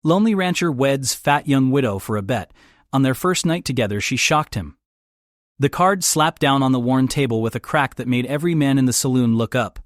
Lonely rancher Weds fat young widow for a bet. On their first night together she shocked him. The card slapped down on the worn table with a crack that made every man in the saloon look up.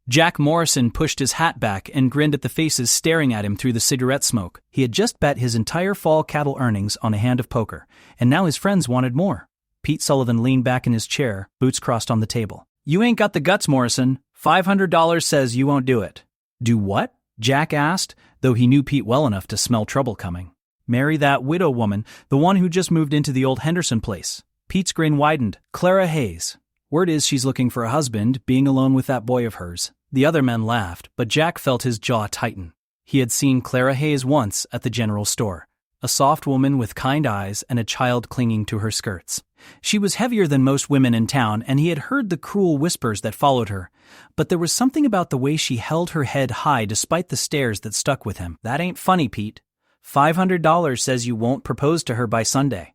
Jack Morrison pushed his hat back and grinned at the faces staring at him through the cigarette smoke. He had just bet his entire fall cattle earnings on a hand of poker, and now his friends wanted more. Pete Sullivan leaned back in his chair, boots crossed on the table. "You ain't got the guts, Morrison. $500 says you won't do it." "Do what?" Jack asked, though he knew Pete well enough to smell trouble coming. "Marry that widow woman, the one who just moved into the old Henderson place." Pete's grin widened. "Clara Hayes. Word is she's looking for a husband, being alone with that boy of hers." The other men laughed, but Jack felt his jaw tighten. He had seen Clara Hayes once at the general store. A soft woman with kind eyes and a child clinging to her skirts. She was heavier than most women in town, and he had heard the cruel whispers that followed her. But there was something about the way she held her head high despite the stares that stuck with him. "That ain't funny, Pete. $500 says you won't propose to her by Sunday."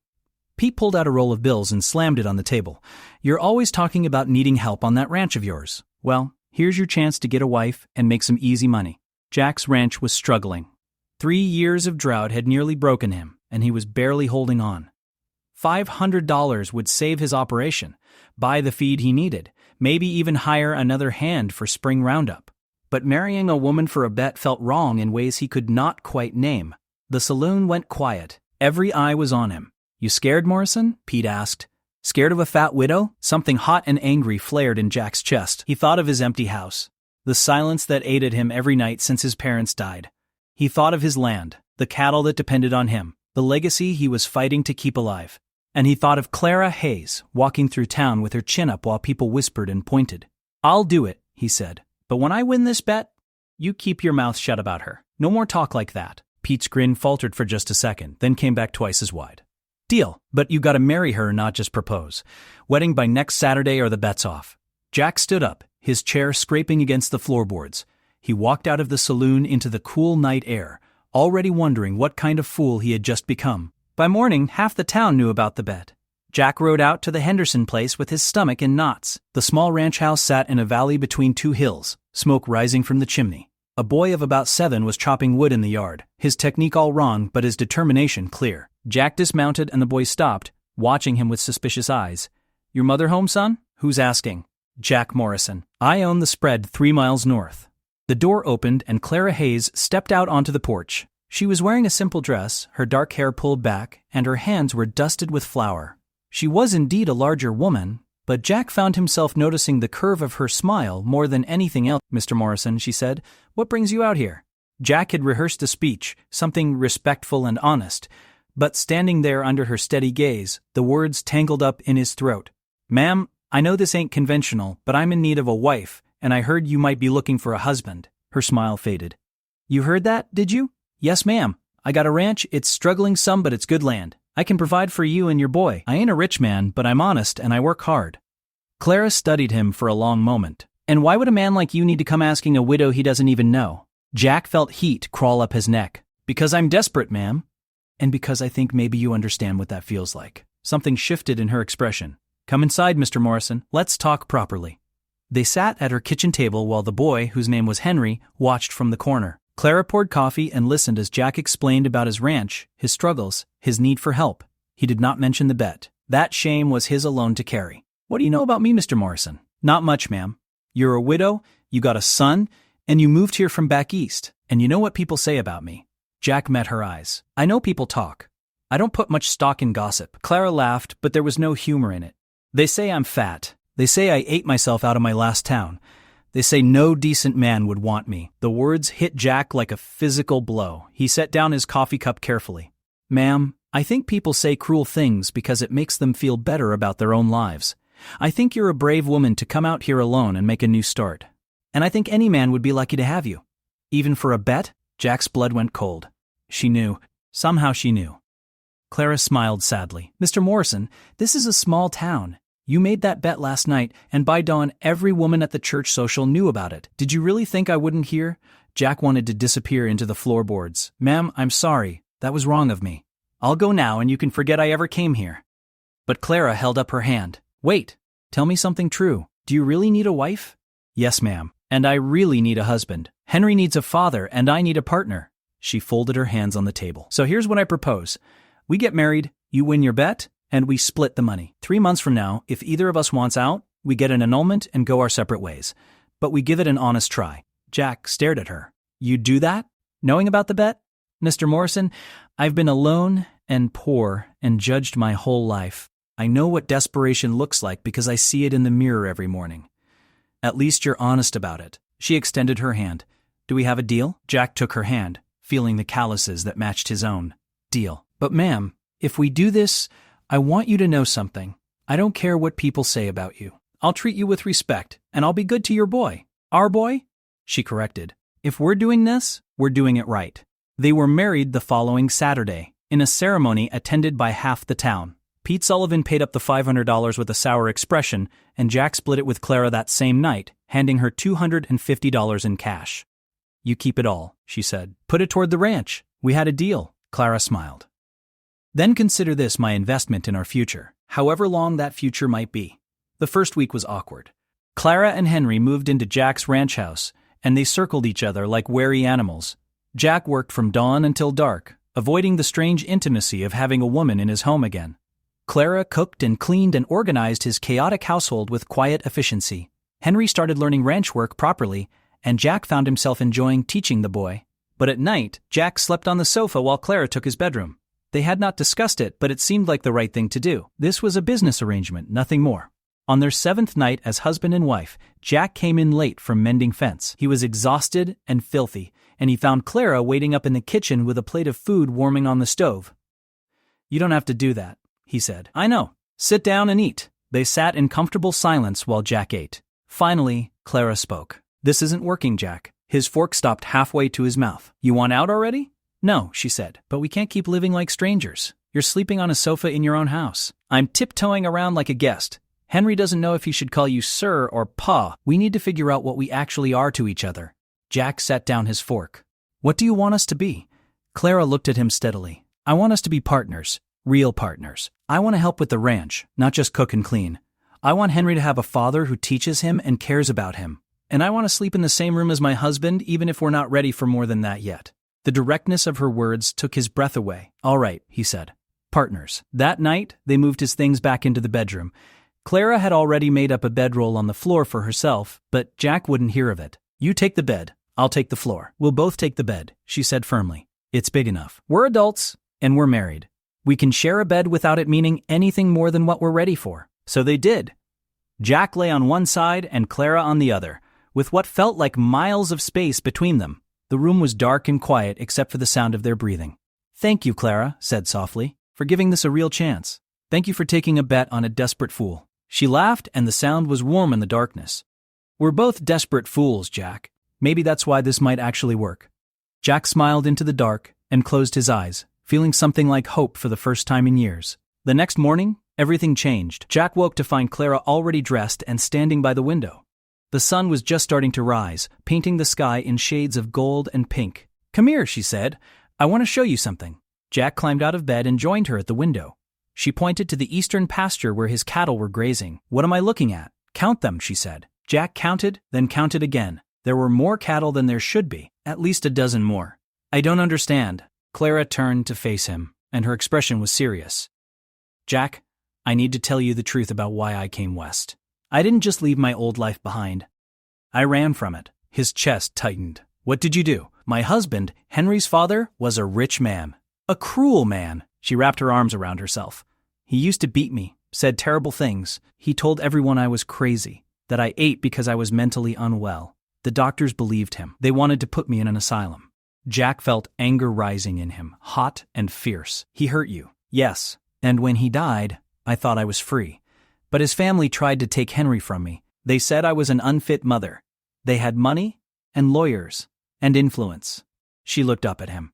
Pete pulled out a roll of bills and slammed it on the table. "You're always talking about needing help on that ranch of yours. Well, here's your chance to get a wife and make some easy money." Jack's ranch was struggling. 3 years of drought had nearly broken him, and he was barely holding on. $500 would save his operation, buy the feed he needed, maybe even hire another hand for spring roundup. But marrying a woman for a bet felt wrong in ways he could not quite name. The saloon went quiet. Every eye was on him. "You scared, Morrison?" Pete asked. "Scared of a fat widow?" Something hot and angry flared in Jack's chest. He thought of his empty house, the silence that aided him every night since his parents died. He thought of his land, the cattle that depended on him, the legacy he was fighting to keep alive. And he thought of Clara Hayes walking through town with her chin up while people whispered and pointed. "I'll do it," he said. "But when I win this bet, you keep your mouth shut about her. No more talk like that." Pete's grin faltered for just a second, then came back twice as wide. "Deal, but you gotta marry her, not just propose. Wedding by next Saturday or the bet's off." Jack stood up, his chair scraping against the floorboards. He walked out of the saloon into the cool night air, already wondering what kind of fool he had just become. By morning, half the town knew about the bet. Jack rode out to the Henderson place with his stomach in knots. The small ranch house sat in a valley between two hills, smoke rising from the chimney. A boy of about 7 was chopping wood in the yard, his technique all wrong but his determination clear. Jack dismounted and the boy stopped, watching him with suspicious eyes. "Your mother home, son?" "Who's asking?" "Jack Morrison. I own the spread 3 miles north." The door opened and Clara Hayes stepped out onto the porch. She was wearing a simple dress, her dark hair pulled back, and her hands were dusted with flour. She was indeed a larger woman, but Jack found himself noticing the curve of her smile more than anything else. "Mr. Morrison," she said, "what brings you out here?" Jack had rehearsed a speech, something respectful and honest, but standing there under her steady gaze, the words tangled up in his throat. "Ma'am, I know this ain't conventional, but I'm in need of a wife, and I heard you might be looking for a husband." Her smile faded. "You heard that, did you?" "Yes, ma'am. I got a ranch, it's struggling some, but it's good land. I can provide for you and your boy. I ain't a rich man, but I'm honest and I work hard." Clara studied him for a long moment. "And why would a man like you need to come asking a widow he doesn't even know?" Jack felt heat crawl up his neck. "Because I'm desperate, ma'am. And because I think maybe you understand what that feels like." Something shifted in her expression. "Come inside, Mr. Morrison. Let's talk properly." They sat at her kitchen table while the boy, whose name was Henry, watched from the corner. Clara poured coffee and listened as Jack explained about his ranch, his struggles, his need for help. He did not mention the bet. That shame was his alone to carry. "What do you know about me, Mr. Morrison?" "Not much, ma'am. You're a widow, you got a son, and you moved here from back east. And you know what people say about me." Jack met her eyes. "I know people talk. I don't put much stock in gossip." Clara laughed, but there was no humor in it. "They say I'm fat. They say I ate myself out of my last town. They say no decent man would want me." The words hit Jack like a physical blow. He set down his coffee cup carefully. "Ma'am, I think people say cruel things because it makes them feel better about their own lives. I think you're a brave woman to come out here alone and make a new start. And I think any man would be lucky to have you. Even for a bet?" Jack's blood went cold. She knew. Somehow she knew. Clara smiled sadly. "Mr. Morrison, this is a small town. You made that bet last night, and by dawn every woman at the church social knew about it. Did you really think I wouldn't hear?" Jack wanted to disappear into the floorboards. "Ma'am, I'm sorry. That was wrong of me. I'll go now and you can forget I ever came here." But Clara held up her hand. "Wait. Tell me something true. Do you really need a wife?" "Yes, ma'am. And I really need a husband. Henry needs a father and I need a partner." She folded her hands on the table. So here's what I propose. We get married, you win your bet, and we split the money. 3 months from now, if either of us wants out, we get an annulment and go our separate ways. But we give it an honest try. Jack stared at her. You'd do that? Knowing about the bet? Mr. Morrison, I've been alone and poor and judged my whole life. I know what desperation looks like because I see it in the mirror every morning. At least you're honest about it. She extended her hand. Do we have a deal? Jack took her hand, feeling the calluses that matched his own. Deal. But ma'am, if we do this, I want you to know something. I don't care what people say about you. I'll treat you with respect, and I'll be good to your boy. Our boy? She corrected. If we're doing this, we're doing it right. They were married the following Saturday, in a ceremony attended by half the town. Pete Sullivan paid up the $500 with a sour expression, and Jack split it with Clara that same night, handing her $250 in cash. You keep it all, she said. Put it toward the ranch. We had a deal. Clara smiled. Then consider this my investment in our future, however long that future might be. The first week was awkward. Clara and Henry moved into Jack's ranch house, and they circled each other like wary animals. Jack worked from dawn until dark, avoiding the strange intimacy of having a woman in his home again. Clara cooked and cleaned and organized his chaotic household with quiet efficiency. Henry started learning ranch work properly, and Jack found himself enjoying teaching the boy. But at night, Jack slept on the sofa while Clara took his bedroom. They had not discussed it, but it seemed like the right thing to do. This was a business arrangement, nothing more. On their 7th night as husband and wife, Jack came in late from mending fence. He was exhausted and filthy, and he found Clara waiting up in the kitchen with a plate of food warming on the stove. You don't have to do that, he said. I know. Sit down and eat. They sat in comfortable silence while Jack ate. Finally, Clara spoke. This isn't working, Jack. His fork stopped halfway to his mouth. You want out already? No, she said, but we can't keep living like strangers. You're sleeping on a sofa in your own house. I'm tiptoeing around like a guest. Henry doesn't know if he should call you sir or pa. We need to figure out what we actually are to each other. Jack set down his fork. What do you want us to be? Clara looked at him steadily. I want us to be partners. Real partners. I want to help with the ranch, not just cook and clean. I want Henry to have a father who teaches him and cares about him. And I want to sleep in the same room as my husband, even if we're not ready for more than that yet. The directness of her words took his breath away. All right, he said. Partners. That night, they moved his things back into the bedroom. Clara had already made up a bedroll on the floor for herself, but Jack wouldn't hear of it. You take the bed. I'll take the floor. We'll both take the bed, she said firmly. It's big enough. We're adults, and we're married. We can share a bed without it meaning anything more than what we're ready for. So they did. Jack lay on one side and Clara on the other, with what felt like miles of space between them. The room was dark and quiet except for the sound of their breathing. Thank you, Clara said softly, for giving this a real chance. Thank you for taking a bet on a desperate fool. She laughed and the sound was warm in the darkness. We're both desperate fools, Jack. Maybe that's why this might actually work. Jack smiled into the dark and closed his eyes, feeling something like hope for the first time in years. The next morning, everything changed. Jack woke to find Clara already dressed and standing by the window. The sun was just starting to rise, painting the sky in shades of gold and pink. Come here, she said. I want to show you something. Jack climbed out of bed and joined her at the window. She pointed to the eastern pasture where his cattle were grazing. What am I looking at? Count them, she said. Jack counted, then counted again. There were more cattle than there should be, at least a dozen more. I don't understand. Clara turned to face him, and her expression was serious. Jack, I need to tell you the truth about why I came west. I didn't just leave my old life behind. I ran from it. His chest tightened. What did you do? My husband, Henry's father, was a rich man. A cruel man. She wrapped her arms around herself. He used to beat me, said terrible things. He told everyone I was crazy, that I ate because I was mentally unwell. The doctors believed him. They wanted to put me in an asylum. Jack felt anger rising in him, hot and fierce. He hurt you. Yes. And when he died, I thought I was free. But his family tried to take Henry from me. They said I was an unfit mother. They had money and lawyers and influence. She looked up at him.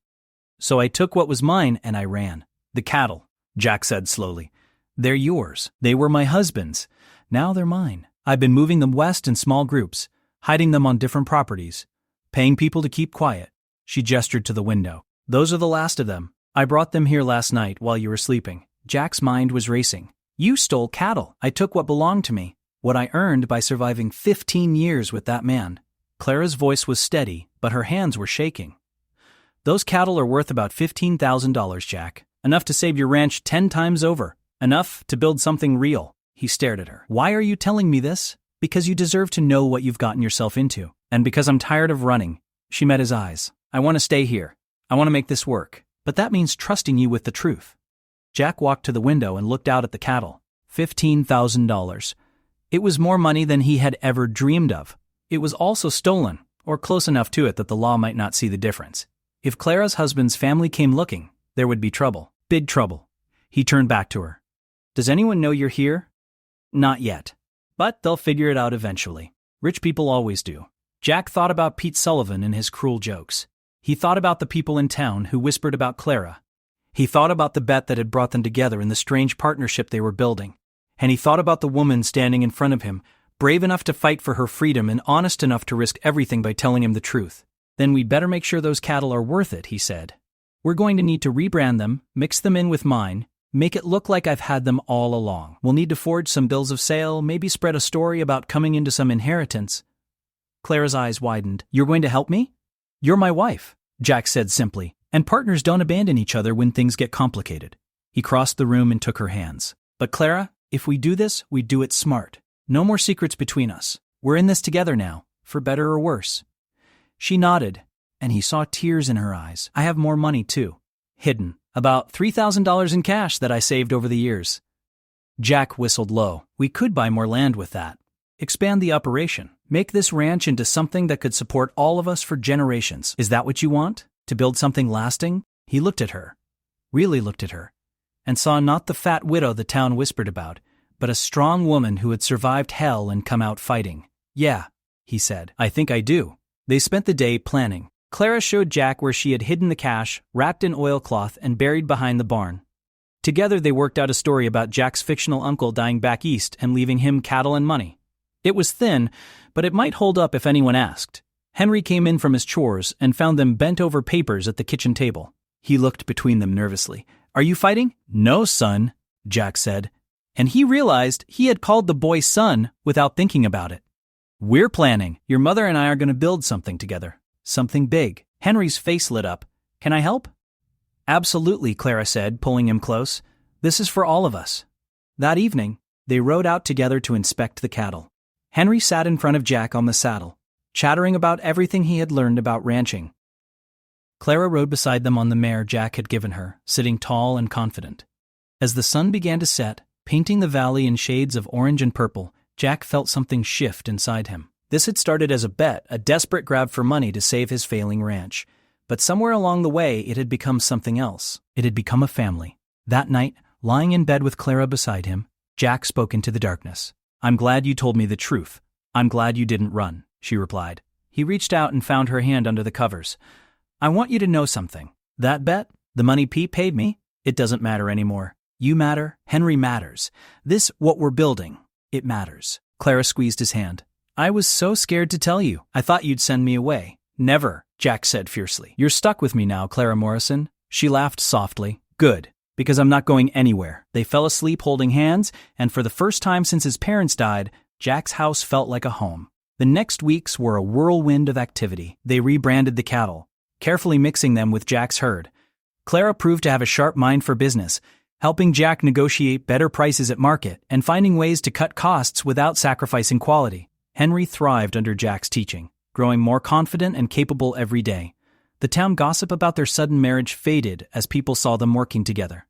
So I took what was mine and I ran. The cattle, Jack said slowly. They're yours. They were my husband's. Now they're mine. I've been moving them west in small groups, hiding them on different properties, paying people to keep quiet. She gestured to the window. Those are the last of them. I brought them here last night while you were sleeping. Jack's mind was racing. You stole cattle. I took what belonged to me, what I earned by surviving 15 years with that man. Clara's voice was steady, but her hands were shaking. Those cattle are worth about $15,000, Jack. Enough to save your ranch 10 times over. Enough to build something real. He stared at her. Why are you telling me this? Because you deserve to know what you've gotten yourself into. And because I'm tired of running. She met his eyes. I want to stay here. I want to make this work. But that means trusting you with the truth. Jack walked to the window and looked out at the cattle. $15,000. It was more money than he had ever dreamed of. It was also stolen, or close enough to it that the law might not see the difference. If Clara's husband's family came looking, there would be trouble. Big trouble. He turned back to her. Does anyone know you're here? Not yet. But they'll figure it out eventually. Rich people always do. Jack thought about Pete Sullivan and his cruel jokes. He thought about the people in town who whispered about Clara. He thought about the bet that had brought them together and the strange partnership they were building. And he thought about the woman standing in front of him, brave enough to fight for her freedom and honest enough to risk everything by telling him the truth. Then we'd better make sure those cattle are worth it, he said. We're going to need to rebrand them, mix them in with mine, make it look like I've had them all along. We'll need to forge some bills of sale, maybe spread a story about coming into some inheritance. Clara's eyes widened. You're going to help me? You're my wife, Jack said simply, and partners don't abandon each other when things get complicated. He crossed the room and took her hands. But Clara, if we do this, we do it smart. No more secrets between us. We're in this together now, for better or worse. She nodded, and he saw tears in her eyes. I have more money too. Hidden. About $3,000 in cash that I saved over the years. Jack whistled low. We could buy more land with that. Expand the operation. Make this ranch into something that could support all of us for generations. Is that what you want? To build something lasting? He looked at her. Really looked at her. And saw not the fat widow the town whispered about, but a strong woman who had survived hell and come out fighting. Yeah, he said. I think I do. They spent the day planning. Clara showed Jack where she had hidden the cash, wrapped in oilcloth and buried behind the barn. Together they worked out a story about Jack's fictional uncle dying back east and leaving him cattle and money. It was thin, but it might hold up if anyone asked. Henry came in from his chores and found them bent over papers at the kitchen table. He looked between them nervously. Are you fighting? No, son, Jack said. And he realized he had called the boy son without thinking about it. We're planning. Your mother and I are going to build something together. Something big. Henry's face lit up. Can I help? Absolutely, Clara said, pulling him close. This is for all of us. That evening, they rode out together to inspect the cattle. Henry sat in front of Jack on the saddle, chattering about everything he had learned about ranching. Clara rode beside them on the mare Jack had given her, sitting tall and confident. As the sun began to set, painting the valley in shades of orange and purple, Jack felt something shift inside him. This had started as a bet, a desperate grab for money to save his failing ranch. But somewhere along the way, it had become something else. It had become a family. That night, lying in bed with Clara beside him, Jack spoke into the darkness. I'm glad you told me the truth. I'm glad you didn't run, she replied. He reached out and found her hand under the covers. I want you to know something. That bet, the money Pete paid me, it doesn't matter anymore. You matter, Henry matters. This, what we're building, it matters. Clara squeezed his hand. I was so scared to tell you. I thought you'd send me away. Never, Jack said fiercely. You're stuck with me now, Clara Morrison. She laughed softly. Good, because I'm not going anywhere. They fell asleep holding hands, and for the first time since his parents died, Jack's house felt like a home. The next weeks were a whirlwind of activity. They rebranded the cattle, carefully mixing them with Jack's herd. Clara proved to have a sharp mind for business, helping Jack negotiate better prices at market and finding ways to cut costs without sacrificing quality. Henry thrived under Jack's teaching, growing more confident and capable every day. The town gossip about their sudden marriage faded as people saw them working together.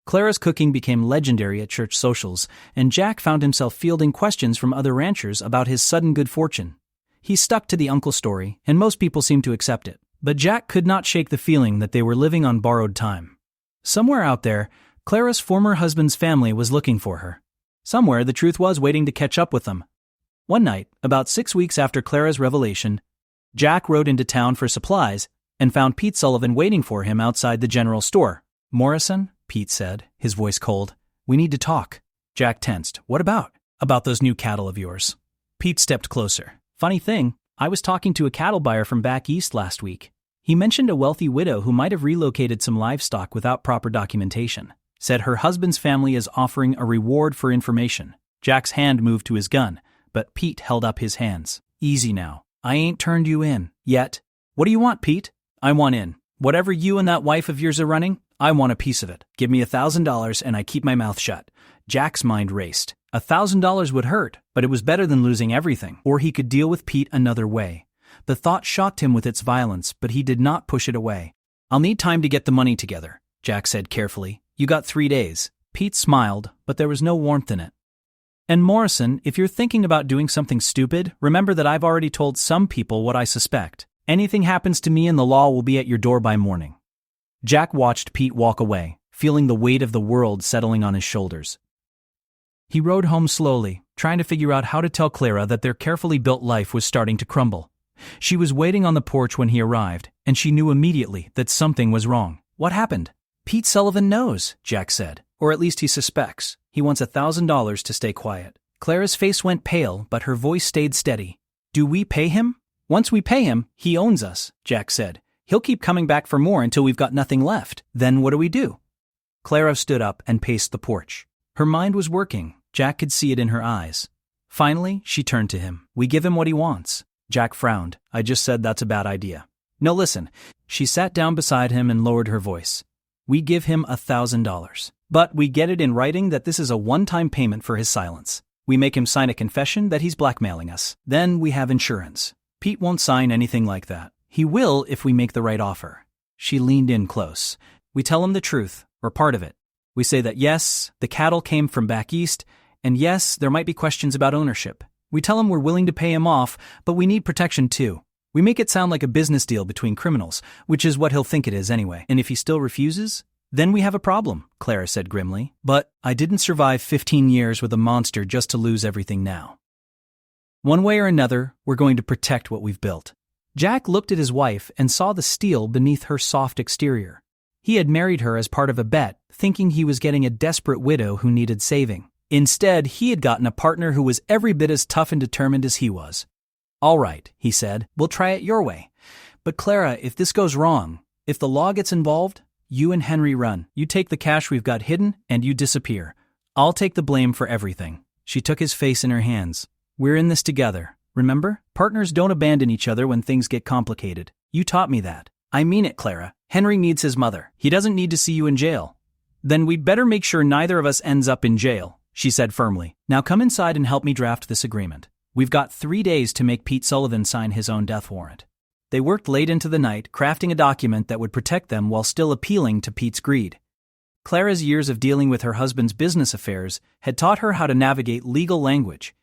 Clara's cooking became legendary at church socials, and Jack found himself fielding questions from other ranchers about his sudden good fortune. He stuck to the uncle story, and most people seemed to accept it. But Jack could not shake the feeling that they were living on borrowed time. Somewhere out there, Clara's former husband's family was looking for her. Somewhere, the truth was waiting to catch up with them. One night, about 6 weeks after Clara's revelation, Jack rode into town for supplies and found Pete Sullivan waiting for him outside the general store. Morrison, Pete said, his voice cold. We need to talk. Jack tensed. What about? About those new cattle of yours. Pete stepped closer. Funny thing, I was talking to a cattle buyer from back east last week. He mentioned a wealthy widow who might have relocated some livestock without proper documentation. Said her husband's family is offering a reward for information. Jack's hand moved to his gun, but Pete held up his hands. Easy now. I ain't turned you in. Yet. What do you want, Pete? I want in. Whatever you and that wife of yours are running, I want a piece of it. Give me $1,000 and I keep my mouth shut. Jack's mind raced. $1,000 would hurt, but it was better than losing everything. Or he could deal with Pete another way. The thought shocked him with its violence, but he did not push it away. I'll need time to get the money together, Jack said carefully. You got 3 days. Pete smiled, but there was no warmth in it. And Morrison, if you're thinking about doing something stupid, remember that I've already told some people what I suspect. Anything happens to me and the law will be at your door by morning. Jack watched Pete walk away, feeling the weight of the world settling on his shoulders. He rode home slowly, trying to figure out how to tell Clara that their carefully built life was starting to crumble. She was waiting on the porch when he arrived, and she knew immediately that something was wrong. What happened? Pete Sullivan knows, Jack said. Or at least he suspects. He wants $1,000 to stay quiet. Clara's face went pale, but her voice stayed steady. Do we pay him? Once we pay him, he owns us, Jack said. He'll keep coming back for more until we've got nothing left. Then what do we do? Clara stood up and paced the porch. Her mind was working. Jack could see it in her eyes. Finally, she turned to him. We give him what he wants. Jack frowned. I just said that's a bad idea. No, listen. She sat down beside him and lowered her voice. We give him $1,000. But we get it in writing that this is a one-time payment for his silence. We make him sign a confession that he's blackmailing us. Then we have insurance. Pete won't sign anything like that. He will if we make the right offer. She leaned in close. We tell him the truth, or part of it. We say that yes, the cattle came from back east, and yes, there might be questions about ownership. We tell him we're willing to pay him off, but we need protection too. We make it sound like a business deal between criminals, which is what he'll think it is anyway. And if he still refuses, then we have a problem, Clara said grimly. But I didn't survive 15 years with a monster just to lose everything now. One way or another, we're going to protect what we've built. Jack looked at his wife and saw the steel beneath her soft exterior. He had married her as part of a bet, thinking he was getting a desperate widow who needed saving. Instead, he had gotten a partner who was every bit as tough and determined as he was. All right, he said, we'll try it your way. But Clara, if this goes wrong, if the law gets involved, you and Henry run. You take the cash we've got hidden, and you disappear. I'll take the blame for everything. She took his face in her hands. We're in this together, remember? Partners don't abandon each other when things get complicated. You taught me that. I mean it, Clara. Henry needs his mother. He doesn't need to see you in jail. Then we'd better make sure neither of us ends up in jail, she said firmly. Now come inside and help me draft this agreement. We've got 3 days to make Pete Sullivan sign his own death warrant. They worked late into the night, crafting a document that would protect them while still appealing to Pete's greed. Clara's years of dealing with her husband's business affairs had taught her how to navigate legal language,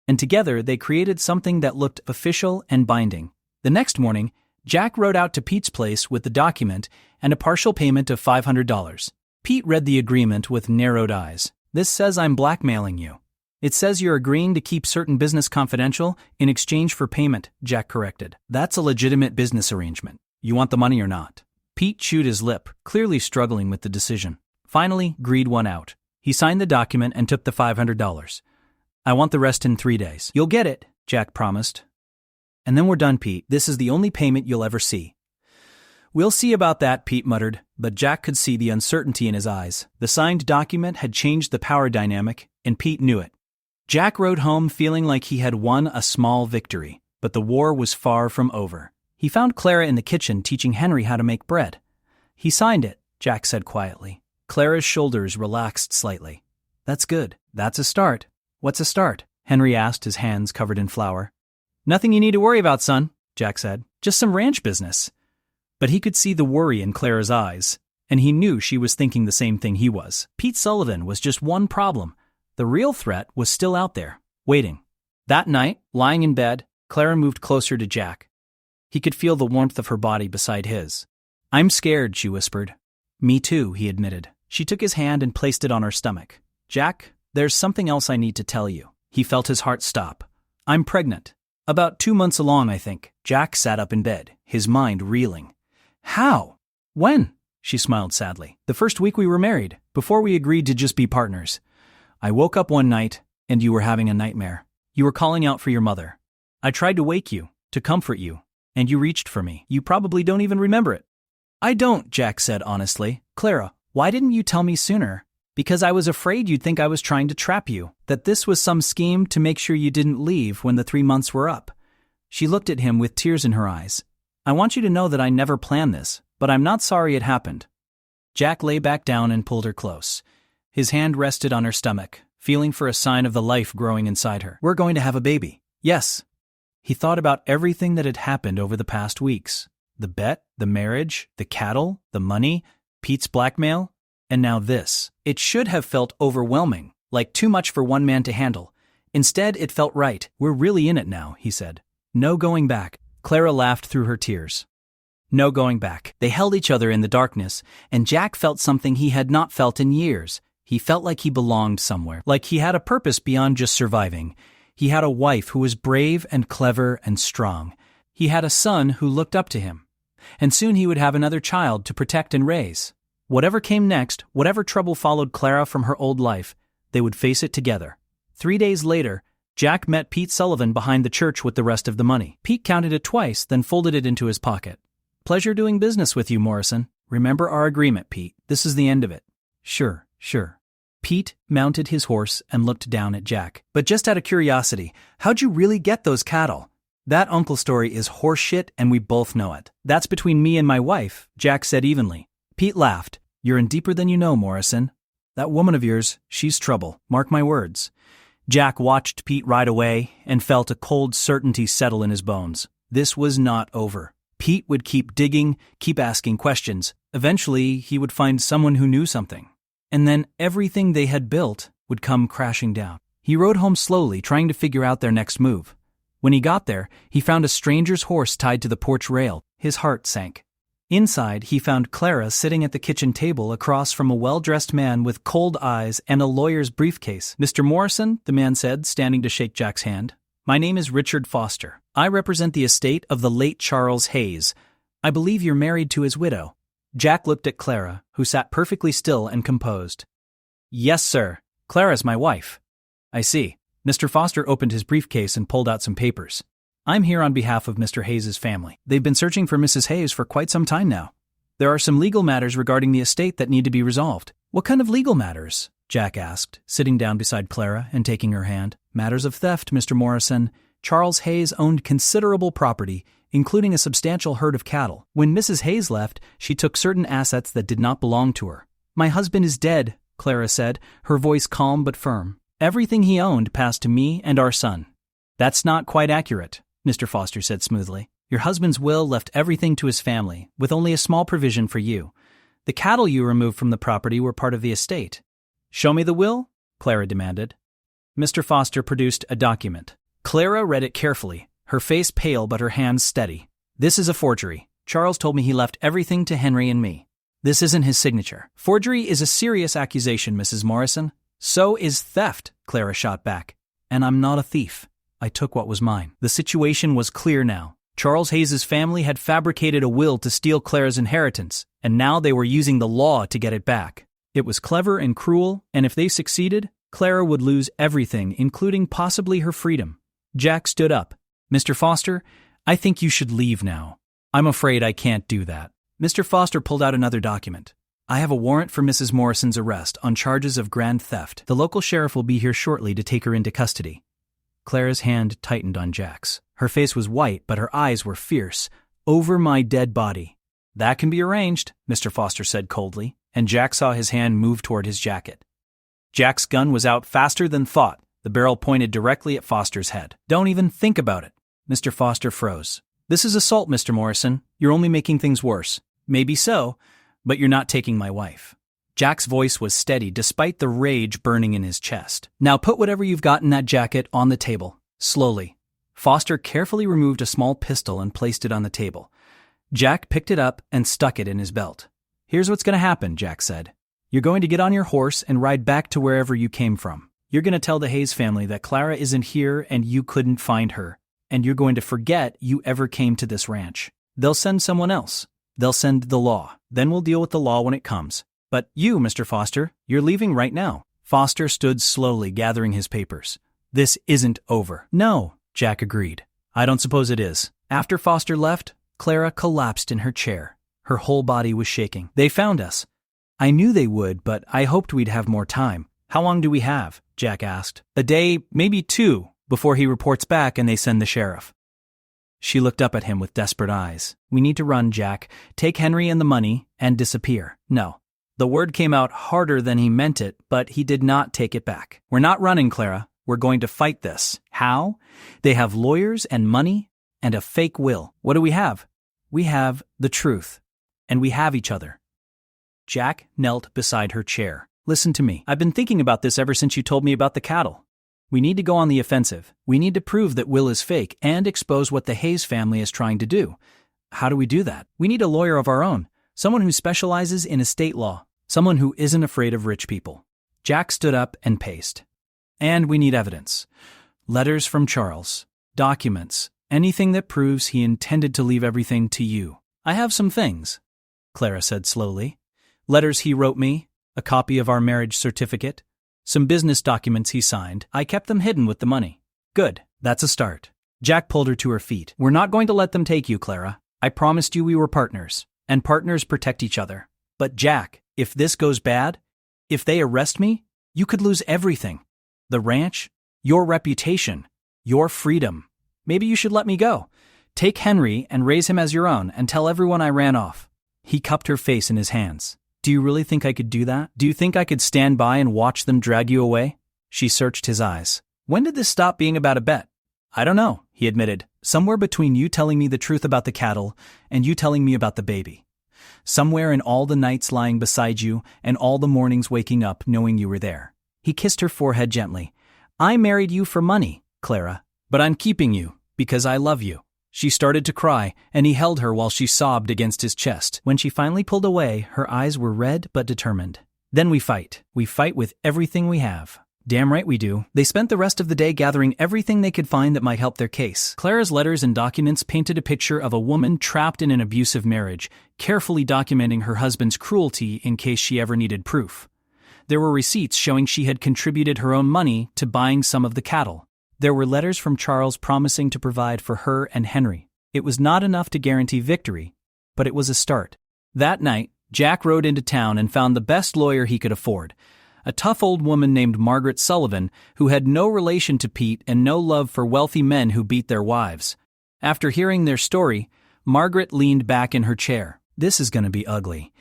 and together they created something that looked official and binding. The next morning, Jack rode out to Pete's place with the document and a partial payment of $500. Pete read the agreement with narrowed eyes. This says I'm blackmailing you. It says you're agreeing to keep certain business confidential in exchange for payment, Jack corrected. That's a legitimate business arrangement. You want the money or not? Pete chewed his lip, clearly struggling with the decision. Finally, greed won out. He signed the document and took the $500. I want the rest in 3 days. You'll get it, Jack promised. And then we're done, Pete. This is the only payment you'll ever see. We'll see about that, Pete muttered, but Jack could see the uncertainty in his eyes. The signed document had changed the power dynamic, and Pete knew it. Jack rode home feeling like he had won a small victory, but the war was far from over. He found Clara in the kitchen teaching Henry how to make bread. He signed it, Jack said quietly. Clara's shoulders relaxed slightly. That's good. That's a start. What's a start? Henry asked, his hands covered in flour. Nothing you need to worry about, son, Jack said. Just some ranch business. But he could see the worry in Clara's eyes, and he knew she was thinking the same thing he was. Pete Sullivan was just one problem. The real threat was still out there, waiting. That night, lying in bed, Clara moved closer to Jack. He could feel the warmth of her body beside his. I'm scared, she whispered. Me too, he admitted. She took his hand and placed it on her stomach. Jack, there's something else I need to tell you. He felt his heart stop. I'm pregnant. About 2 months along, I think. Jack sat up in bed, his mind reeling. How? When? She smiled sadly. The first week we were married, before we agreed to just be partners. I woke up one night, and you were having a nightmare. You were calling out for your mother. I tried to wake you, to comfort you, and you reached for me. You probably don't even remember it. I don't, Jack said honestly. Clara, why didn't you tell me sooner? Because I was afraid you'd think I was trying to trap you, that this was some scheme to make sure you didn't leave when the 3 months were up. She looked at him with tears in her eyes. I want you to know that I never planned this. but I'm not sorry it happened. Jack lay back down and pulled her close. His hand rested on her stomach, feeling for a sign of the life growing inside her. We're going to have a baby. Yes. He thought about everything that had happened over the past weeks. The bet, the marriage, the cattle, the money, Pete's blackmail, and now this. It should have felt overwhelming, like too much for one man to handle. Instead, it felt right. We're really in it now, he said. No going back. Clara laughed through her tears. No going back. They held each other in the darkness, and Jack felt something he had not felt in years. He felt like he belonged somewhere, like he had a purpose beyond just surviving. He had a wife who was brave and clever and strong. He had a son who looked up to him. And soon he would have another child to protect and raise. Whatever came next, whatever trouble followed Clara from her old life, they would face it together. 3 days later, Jack met Pete Sullivan behind the church with the rest of the money. Pete counted it twice, then folded it into his pocket. Pleasure doing business with you, Morrison. Remember our agreement, Pete. This is the end of it. Sure. Pete mounted his horse and looked down at Jack. But just out of curiosity, how'd you really get those cattle? That uncle story is horseshit and we both know it. That's between me and my wife, Jack said evenly. Pete laughed. You're in deeper than you know, Morrison. That woman of yours, she's trouble. Mark my words. Jack watched Pete ride away and felt a cold certainty settle in his bones. This was not over. Pete would keep digging, keep asking questions. Eventually, he would find someone who knew something. And then everything they had built would come crashing down. He rode home slowly, trying to figure out their next move. When he got there, he found a stranger's horse tied to the porch rail. His heart sank. Inside, he found Clara sitting at the kitchen table across from a well-dressed man with cold eyes and a lawyer's briefcase. Mr. Morrison, the man said, standing to shake Jack's hand. My name is Richard Foster. I represent the estate of the late Charles Hayes. I believe you're married to his widow. Jack looked at Clara, who sat perfectly still and composed. Yes, sir. Clara's my wife. I see. Mr. Foster opened his briefcase and pulled out some papers. I'm here on behalf of Mr. Hayes' family. They've been searching for Mrs. Hayes for quite some time now. There are some legal matters regarding the estate that need to be resolved. What kind of legal matters? Jack asked, sitting down beside Clara and taking her hand. Matters of theft, Mr. Morrison. Charles Hayes owned considerable property, including a substantial herd of cattle. When Mrs. Hayes left, she took certain assets that did not belong to her. My husband is dead, Clara said, her voice calm but firm. Everything he owned passed to me and our son. That's not quite accurate, Mr. Foster said smoothly. Your husband's will left everything to his family, with only a small provision for you. The cattle you removed from the property were part of the estate. Show me the will? Clara demanded. Mr. Foster produced a document. Clara read it carefully, her face pale but her hands steady. This is a forgery. Charles told me he left everything to Henry and me. This isn't his signature. Forgery is a serious accusation, Mrs. Morrison. So is theft, Clara shot back. And I'm not a thief. I took what was mine. The situation was clear now. Charles Hayes' family had fabricated a will to steal Clara's inheritance, and now they were using the law to get it back. It was clever and cruel, and if they succeeded, Clara would lose everything, including possibly her freedom. Jack stood up. Mr. Foster, I think you should leave now. I'm afraid I can't do that. Mr. Foster pulled out another document. I have a warrant for Mrs. Morrison's arrest on charges of grand theft. The local sheriff will be here shortly to take her into custody. Clara's hand tightened on Jack's. Her face was white, but her eyes were fierce. Over my dead body. That can be arranged, Mr. Foster said coldly, and Jack saw his hand move toward his jacket. Jack's gun was out faster than thought, the barrel pointed directly at Foster's head. Don't even think about it. Mr. Foster froze. This is assault, Mr. Morrison. You're only making things worse. Maybe so, but you're not taking my wife. Jack's voice was steady despite the rage burning in his chest. Now put whatever you've got in that jacket on the table. Slowly. Foster carefully removed a small pistol and placed it on the table. Jack picked it up and stuck it in his belt. Here's what's going to happen, Jack said. You're going to get on your horse and ride back to wherever you came from. You're going to tell the Hayes family that Clara isn't here and you couldn't find her. And you're going to forget you ever came to this ranch. They'll send someone else. They'll send the law. Then we'll deal with the law when it comes. But you, Mr. Foster, you're leaving right now. Foster stood slowly, gathering his papers. This isn't over. No, Jack agreed. I don't suppose it is. After Foster left, Clara collapsed in her chair. Her whole body was shaking. They found us. I knew they would, but I hoped we'd have more time. How long do we have? Jack asked. A day, maybe 2, before he reports back and they send the sheriff. She looked up at him with desperate eyes. We need to run, Jack. Take Henry and the money and disappear. No. The word came out harder than he meant it, but he did not take it back. We're not running, Clara. We're going to fight this. How? They have lawyers and money and a fake will. What do we have? We have the truth. And we have each other. Jack knelt beside her chair. Listen to me. I've been thinking about this ever since you told me about the cattle. We need to go on the offensive. We need to prove that Will is fake and expose what the Hayes family is trying to do. How do we do that? We need a lawyer of our own, someone who specializes in estate law, someone who isn't afraid of rich people. Jack stood up and paced. And we need evidence. Letters from Charles, documents, anything that proves he intended to leave everything to you. I have some things, Clara said slowly. Letters he wrote me, a copy of our marriage certificate, some business documents he signed. I kept them hidden with the money. Good, that's a start. Jack pulled her to her feet. We're not going to let them take you, Clara. I promised you we were partners, and partners protect each other. But Jack, if this goes bad, if they arrest me, you could lose everything. The ranch, your reputation, your freedom. Maybe you should let me go. Take Henry and raise him as your own and tell everyone I ran off. He cupped her face in his hands. Do you really think I could do that? Do you think I could stand by and watch them drag you away? She searched his eyes. When did this stop being about a bet? I don't know, he admitted. Somewhere between you telling me the truth about the cattle and you telling me about the baby. Somewhere in all the nights lying beside you and all the mornings waking up knowing you were there. He kissed her forehead gently. I married you for money, Clara, but I'm keeping you because I love you. She started to cry, and he held her while she sobbed against his chest. When she finally pulled away, her eyes were red but determined. Then we fight. We fight with everything we have. Damn right we do. They spent the rest of the day gathering everything they could find that might help their case. Clara's letters and documents painted a picture of a woman trapped in an abusive marriage, carefully documenting her husband's cruelty in case she ever needed proof. There were receipts showing she had contributed her own money to buying some of the cattle. There were letters from Charles promising to provide for her and Henry. It was not enough to guarantee victory, but it was a start. That night, Jack rode into town and found the best lawyer he could afford, a tough old woman named Margaret Sullivan who had no relation to Pete and no love for wealthy men who beat their wives. After hearing their story, Margaret leaned back in her chair. This is going to be ugly.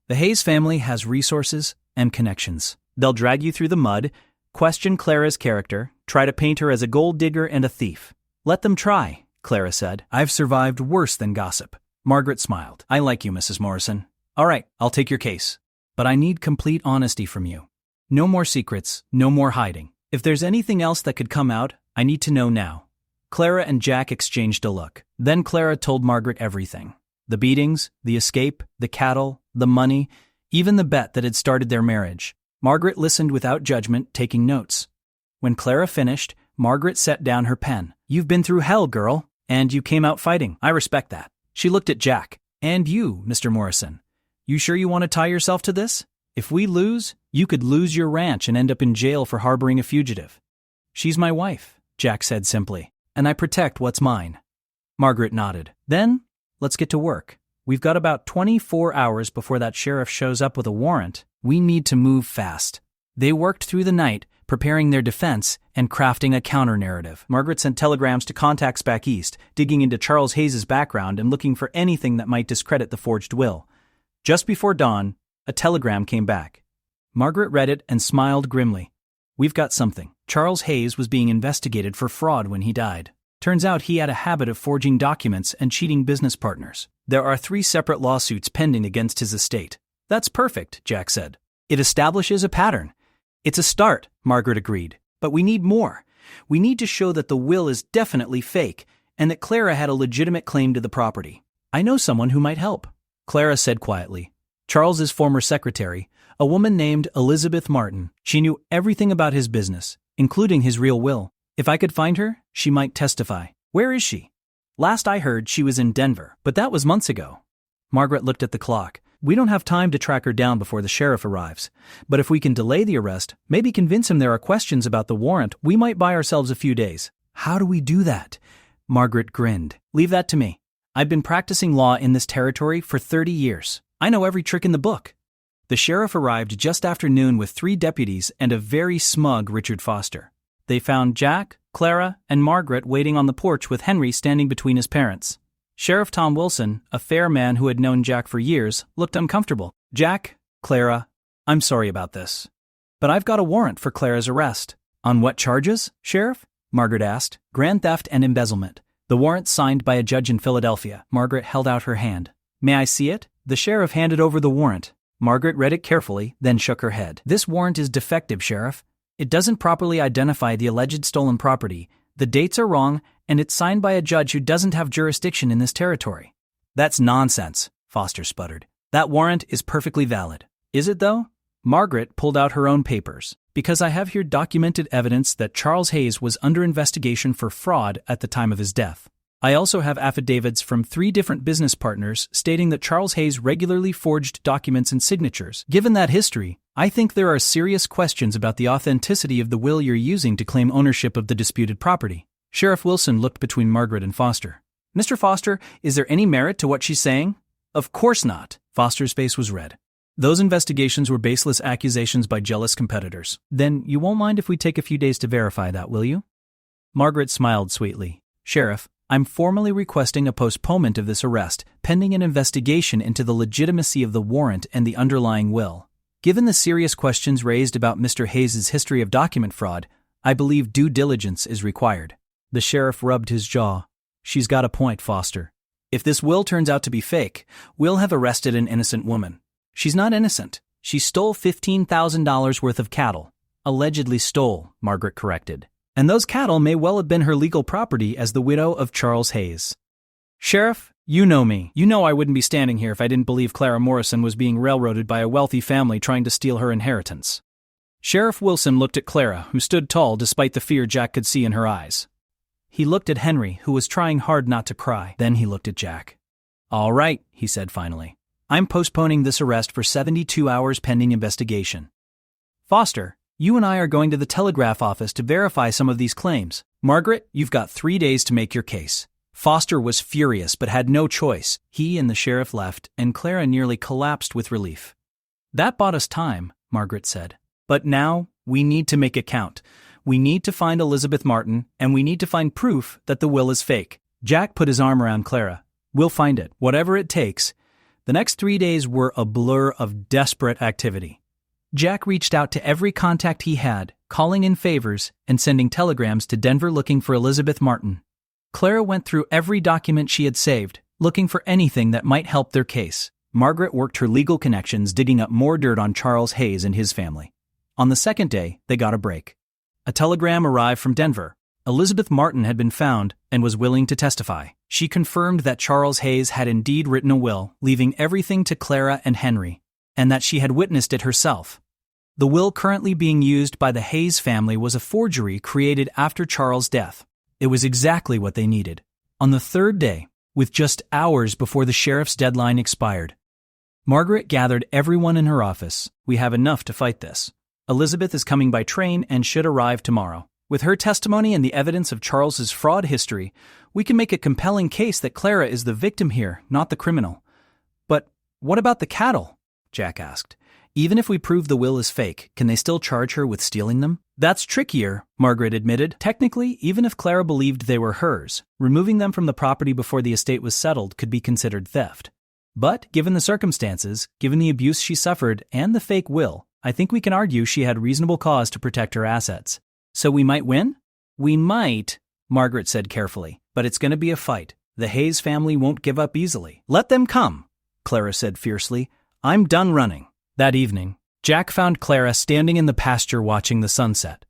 The Hayes family has resources and connections. They'll drag you through the mud, question Clara's character, try to paint her as a gold digger and a thief. Let them try, Clara said. I've survived worse than gossip. Margaret smiled. I like you, Mrs. Morrison. All right, I'll take your case. But I need complete honesty from you. No more secrets, no more hiding. If there's anything else that could come out, I need to know now. Clara and Jack exchanged a look. Then Clara told Margaret everything. The beatings, the escape, the cattle, the money, even the bet that had started their marriage. Margaret listened without judgment, taking notes. When Clara finished, Margaret set down her pen. You've been through hell, girl, and you came out fighting. I respect that. She looked at Jack. And you, Mr. Morrison. You sure you want to tie yourself to this? If we lose, you could lose your ranch and end up in jail for harboring a fugitive. She's my wife, Jack said simply, and I protect what's mine. Margaret nodded. Then, let's get to work. We've got about 24 hours before that sheriff shows up with a warrant. We need to move fast. They worked through the night, preparing their defense and crafting a counter-narrative. Margaret sent telegrams to contacts back east, digging into Charles Hayes' background and looking for anything that might discredit the forged will. Just before dawn, a telegram came back. Margaret read it and smiled grimly. We've got something. Charles Hayes was being investigated for fraud when he died. Turns out he had a habit of forging documents and cheating business partners. There are 3 separate lawsuits pending against his estate. That's perfect, Jack said. It establishes a pattern. It's a start, Margaret agreed. But we need more. We need to show that the will is definitely fake and that Clara had a legitimate claim to the property. I know someone who might help, Clara said quietly. Charles's former secretary, a woman named Elizabeth Martin. She knew everything about his business, including his real will. If I could find her, she might testify. Where is she? Last I heard, she was in Denver, but that was months ago. Margaret looked at the clock. We don't have time to track her down before the sheriff arrives. But if we can delay the arrest, maybe convince him there are questions about the warrant, we might buy ourselves a few days. How do we do that? Margaret grinned. Leave that to me. I've been practicing law in this territory for 30 years. I know every trick in the book. The sheriff arrived just after noon with 3 deputies and a very smug Richard Foster. They found Jack, Clara, and Margaret waiting on the porch with Henry standing between his parents. Sheriff Tom Wilson, a fair man who had known Jack for years, looked uncomfortable. Jack, Clara, I'm sorry about this, but I've got a warrant for Clara's arrest. On what charges, Sheriff? Margaret asked. Grand theft and embezzlement. The warrant signed by a judge in Philadelphia. Margaret held out her hand. May I see it? The sheriff handed over the warrant. Margaret read it carefully, then shook her head. This warrant is defective, Sheriff. It doesn't properly identify the alleged stolen property. The dates are wrong, and it's signed by a judge who doesn't have jurisdiction in this territory. That's nonsense, Foster sputtered. That warrant is perfectly valid. Is it, though? Margaret pulled out her own papers. Because I have here documented evidence that Charles Hayes was under investigation for fraud at the time of his death. I also have affidavits from 3 different business partners stating that Charles Hayes regularly forged documents and signatures. Given that history, I think there are serious questions about the authenticity of the will you're using to claim ownership of the disputed property. Sheriff Wilson looked between Margaret and Foster. Mr. Foster, is there any merit to what she's saying? Of course not. Foster's face was red. Those investigations were baseless accusations by jealous competitors. Then you won't mind if we take a few days to verify that, will you? Margaret smiled sweetly. Sheriff, I'm formally requesting a postponement of this arrest, pending an investigation into the legitimacy of the warrant and the underlying will. Given the serious questions raised about Mr. Hayes' history of document fraud, I believe due diligence is required. The sheriff rubbed his jaw. She's got a point, Foster. If this will turns out to be fake, we'll have arrested an innocent woman. She's not innocent. She stole $15,000 worth of cattle. Allegedly stole, Margaret corrected. And those cattle may well have been her legal property as the widow of Charles Hayes. Sheriff, you know me. You know I wouldn't be standing here if I didn't believe Clara Morrison was being railroaded by a wealthy family trying to steal her inheritance. Sheriff Wilson looked at Clara, who stood tall despite the fear Jack could see in her eyes. He looked at Henry, who was trying hard not to cry. Then he looked at Jack. All right, he said finally. I'm postponing this arrest for 72 hours pending investigation. Foster, you and I are going to the telegraph office to verify some of these claims. Margaret, you've got 3 days to make your case. Foster was furious but had no choice. He and the sheriff left, and Clara nearly collapsed with relief. That bought us time, Margaret said. But now, we need to make it count. We need to find Elizabeth Martin, and we need to find proof that the will is fake. Jack put his arm around Clara. We'll find it, whatever it takes. The next 3 days were a blur of desperate activity. Jack reached out to every contact he had, calling in favors and sending telegrams to Denver looking for Elizabeth Martin. Clara went through every document she had saved, looking for anything that might help their case. Margaret worked her legal connections, digging up more dirt on Charles Hayes and his family. On the second day, they got a break. A telegram arrived from Denver. Elizabeth Martin had been found and was willing to testify. She confirmed that Charles Hayes had indeed written a will, leaving everything to Clara and Henry, and that she had witnessed it herself. The will currently being used by the Hayes family was a forgery created after Charles' death. It was exactly what they needed. On the third day, with just hours before the sheriff's deadline expired, Margaret gathered everyone in her office. We have enough to fight this. Elizabeth is coming by train and should arrive tomorrow. With her testimony and the evidence of Charles's fraud history, we can make a compelling case that Clara is the victim here, not the criminal. But what about the cattle? Jack asked. Even if we prove the will is fake, can they still charge her with stealing them? That's trickier, Margaret admitted. Technically, even if Clara believed they were hers, removing them from the property before the estate was settled could be considered theft. But given the circumstances, given the abuse she suffered, and the fake will, I think we can argue she had reasonable cause to protect her assets. So we might win? We might, Margaret said carefully, but it's going to be a fight. The Hayes family won't give up easily. Let them come, Clara said fiercely. I'm done running. That evening, Jack found Clara standing in the pasture watching the sunset.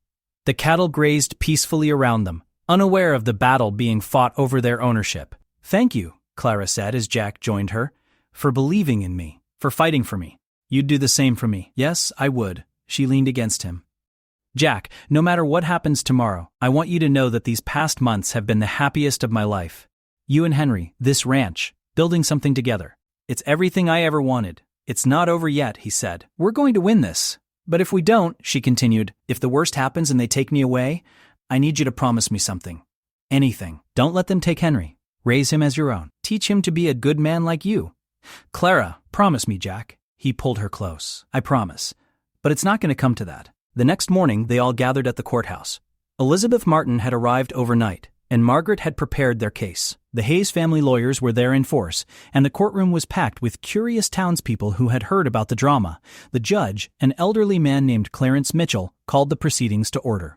The cattle grazed peacefully around them, unaware of the battle being fought over their ownership. Thank you, Clara said as Jack joined her, for believing in me, for fighting for me. You'd do the same for me. Yes, I would. She leaned against him. Jack, no matter what happens tomorrow, I want you to know that these past months have been the happiest of my life. You and Henry, this ranch, building something together. It's everything I ever wanted. It's not over yet, he said. We're going to win this. But if we don't, she continued, if the worst happens and they take me away, I need you to promise me something. Anything. Don't let them take Henry. Raise him as your own. Teach him to be a good man like you. Clara, promise me, Jack. He pulled her close. I promise. But it's not going to come to that. The next morning, they all gathered at the courthouse. Elizabeth Martin had arrived overnight, and Margaret had prepared their case. The Hayes family lawyers were there in force, and the courtroom was packed with curious townspeople who had heard about the drama. The judge, an elderly man named Clarence Mitchell, called the proceedings to order.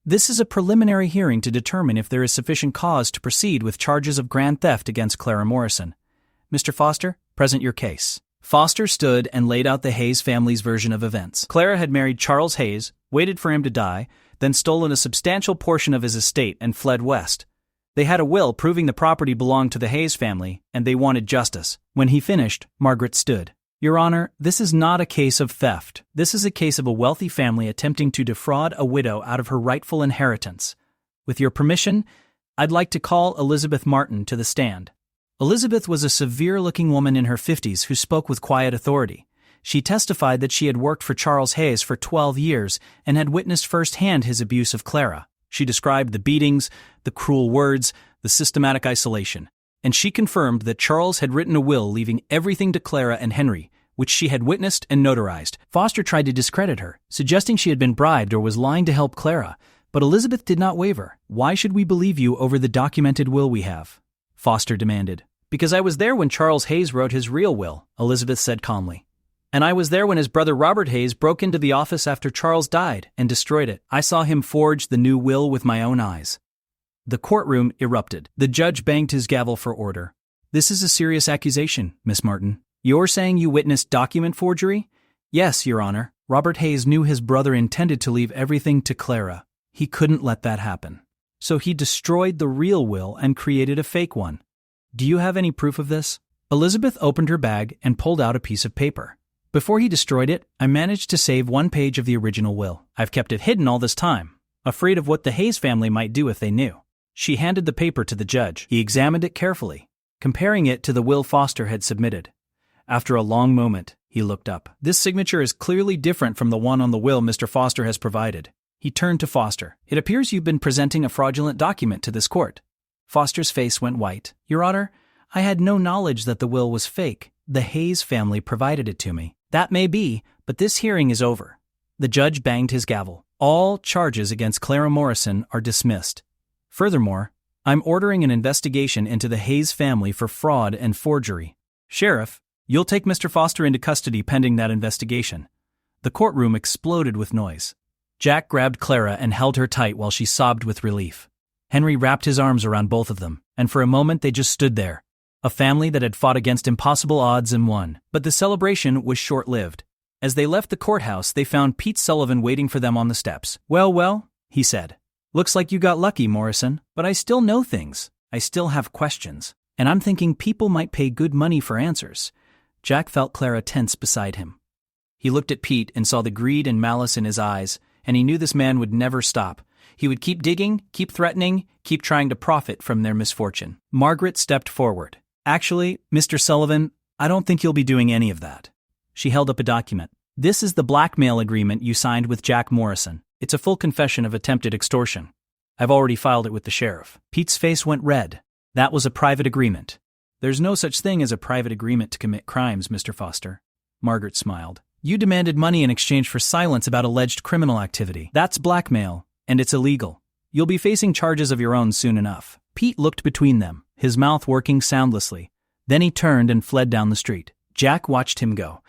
This is a preliminary hearing to determine if there is sufficient cause to proceed with charges of grand theft against Clara Morrison. Mr. Foster, present your case. Foster stood and laid out the Hayes family's version of events. Clara had married Charles Hayes, waited for him to die, then stolen a substantial portion of his estate and fled west. They had a will proving the property belonged to the Hayes family, and they wanted justice. When he finished, Margaret stood. Your Honor, this is not a case of theft. This is a case of a wealthy family attempting to defraud a widow out of her rightful inheritance. With your permission, I'd like to call Elizabeth Martin to the stand. Elizabeth was a severe-looking woman in her 50s who spoke with quiet authority. She testified that she had worked for Charles Hayes for 12 years and had witnessed firsthand his abuse of Clara. She described the beatings, the cruel words, the systematic isolation. And she confirmed that Charles had written a will leaving everything to Clara and Henry, which she had witnessed and notarized. Foster tried to discredit her, suggesting she had been bribed or was lying to help Clara, but Elizabeth did not waver. Why should we believe you over the documented will we have? Foster demanded. Because I was there when Charles Hayes wrote his real will, Elizabeth said calmly. And I was there when his brother Robert Hayes broke into the office after Charles died and destroyed it. I saw him forge the new will with my own eyes. The courtroom erupted. The judge banged his gavel for order. This is a serious accusation, Miss Martin. You're saying you witnessed document forgery? Yes, Your Honor. Robert Hayes knew his brother intended to leave everything to Clara. He couldn't let that happen. So he destroyed the real will and created a fake one. Do you have any proof of this? Elizabeth opened her bag and pulled out a piece of paper. Before he destroyed it, I managed to save one page of the original will. I've kept it hidden all this time, afraid of what the Hayes family might do if they knew. She handed the paper to the judge. He examined it carefully, comparing it to the will Foster had submitted. After a long moment, he looked up. This signature is clearly different from the one on the will Mr. Foster has provided. He turned to Foster. It appears you've been presenting a fraudulent document to this court. Foster's face went white. Your Honor, I had no knowledge that the will was fake. The Hayes family provided it to me. That may be, but this hearing is over. The judge banged his gavel. All charges against Clara Morrison are dismissed. Furthermore, I'm ordering an investigation into the Hayes family for fraud and forgery. Sheriff, you'll take Mr. Foster into custody pending that investigation. The courtroom exploded with noise. Jack grabbed Clara and held her tight while she sobbed with relief. Henry wrapped his arms around both of them, and for a moment they just stood there. A family that had fought against impossible odds and won. But the celebration was short-lived. As they left the courthouse, they found Pete Sullivan waiting for them on the steps. Well, he said. Looks like you got lucky, Morrison, but I still know things. I still have questions. And I'm thinking people might pay good money for answers. Jack felt Clara tense beside him. He looked at Pete and saw the greed and malice in his eyes, and he knew this man would never stop. He would keep digging, keep threatening, keep trying to profit from their misfortune. Margaret stepped forward. Actually, Mr. Sullivan, I don't think you'll be doing any of that. She held up a document. This is the blackmail agreement you signed with Jack Morrison. It's a full confession of attempted extortion. I've already filed it with the sheriff. Pete's face went red. That was a private agreement. There's no such thing as a private agreement to commit crimes, Mr. Foster. Margaret smiled. You demanded money in exchange for silence about alleged criminal activity. That's blackmail, and it's illegal. You'll be facing charges of your own soon enough. Pete looked between them, his mouth working soundlessly. Then he turned and fled down the street. Jack watched him go.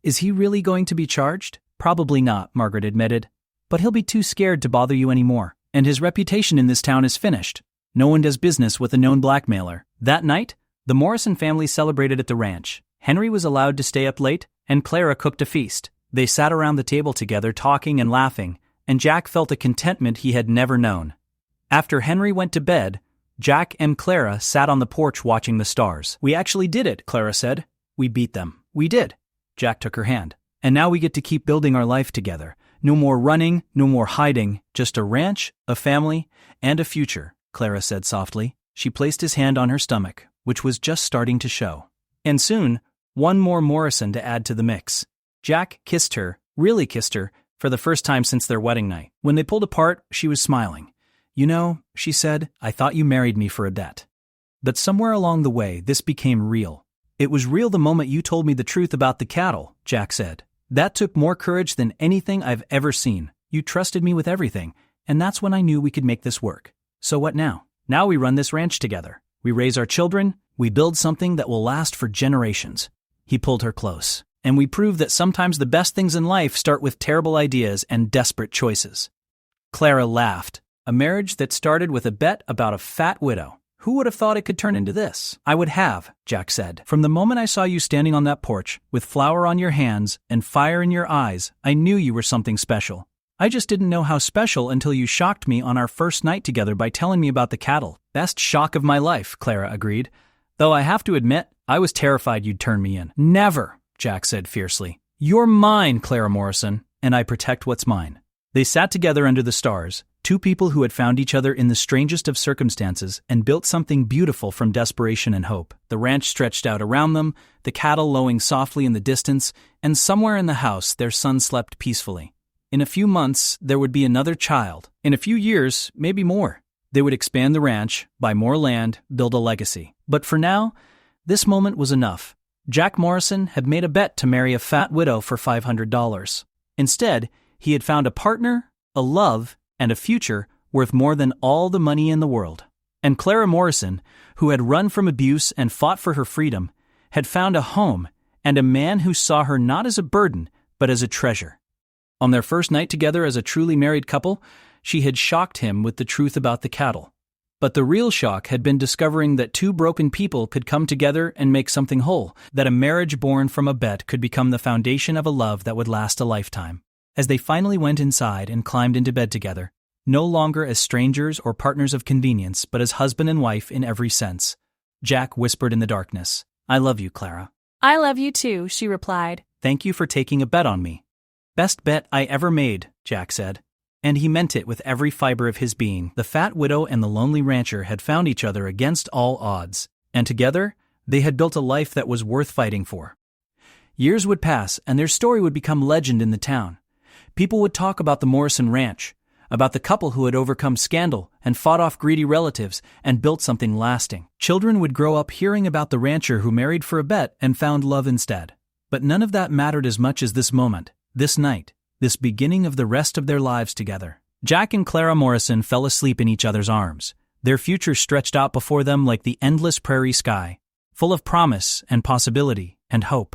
Is he really going to be charged? Probably not, Margaret admitted. But he'll be too scared to bother you anymore. And his reputation in this town is finished. No one does business with a known blackmailer. That night, the Morrison family celebrated at the ranch. Henry was allowed to stay up late, and Clara cooked a feast. They sat around the table together talking and laughing, and Jack felt a contentment he had never known. After Henry went to bed, Jack and Clara sat on the porch watching the stars. We actually did it, Clara said. We beat them. We did. Jack took her hand. And now we get to keep building our life together. No more running, no more hiding, just a ranch, a family, and a future, Clara said softly. She placed his hand on her stomach, which was just starting to show. And soon, one more Morrison to add to the mix. Jack kissed her, really kissed her, for the first time since their wedding night. When they pulled apart, she was smiling. You know, she said, I thought you married me for a bet. But somewhere along the way, this became real. It was real the moment you told me the truth about the cattle, Jack said. That took more courage than anything I've ever seen. You trusted me with everything, And that's when I knew we could make this work. So what now? Now we run this ranch together. We raise our children, we build something that will last for generations. He pulled her close. And we prove that sometimes the best things in life start with terrible ideas and desperate choices. Clara laughed. A marriage that started with a bet about a fat widow. Who would have thought it could turn into this? I would have, Jack said. From the moment I saw you standing on that porch, with flour on your hands and fire in your eyes, I knew you were something special. I just didn't know how special until you shocked me on our first night together by telling me about the cattle. Best shock of my life, Clara agreed. Though I have to admit, I was terrified you'd turn me in. Never, Jack said fiercely. You're mine, Clara Morrison, and I protect what's mine. They sat together under the stars, two people who had found each other in the strangest of circumstances and built something beautiful from desperation and hope. The ranch stretched out around them, the cattle lowing softly in the distance, and somewhere in the house their son slept peacefully. In a few months, there would be another child. In a few years, maybe more. They would expand the ranch, buy more land, build a legacy. But for now, this moment was enough. Jack Morrison had made a bet to marry a fat widow for $500. Instead, he had found a partner, a love, and a future worth more than all the money in the world. And Clara Morrison, who had run from abuse and fought for her freedom, had found a home and a man who saw her not as a burden, but as a treasure. On their first night together as a truly married couple, she had shocked him with the truth about the cattle. But the real shock had been discovering that two broken people could come together and make something whole, that a marriage born from a bet could become the foundation of a love that would last a lifetime. As they finally went inside and climbed into bed together, no longer as strangers or partners of convenience, but as husband and wife in every sense, Jack whispered in the darkness, I love you, Clara. I love you too, she replied. Thank you for taking a bet on me. Best bet I ever made, Jack said. And he meant it with every fiber of his being. The fat widow and the lonely rancher had found each other against all odds, and together, they had built a life that was worth fighting for. Years would pass, and their story would become legend in the town. People would talk about the Morrison Ranch, about the couple who had overcome scandal and fought off greedy relatives and built something lasting. Children would grow up hearing about the rancher who married for a bet and found love instead. But none of that mattered as much as this moment, this night, this beginning of the rest of their lives together. Jack and Clara Morrison fell asleep in each other's arms. Their future stretched out before them like the endless prairie sky, full of promise and possibility and hope.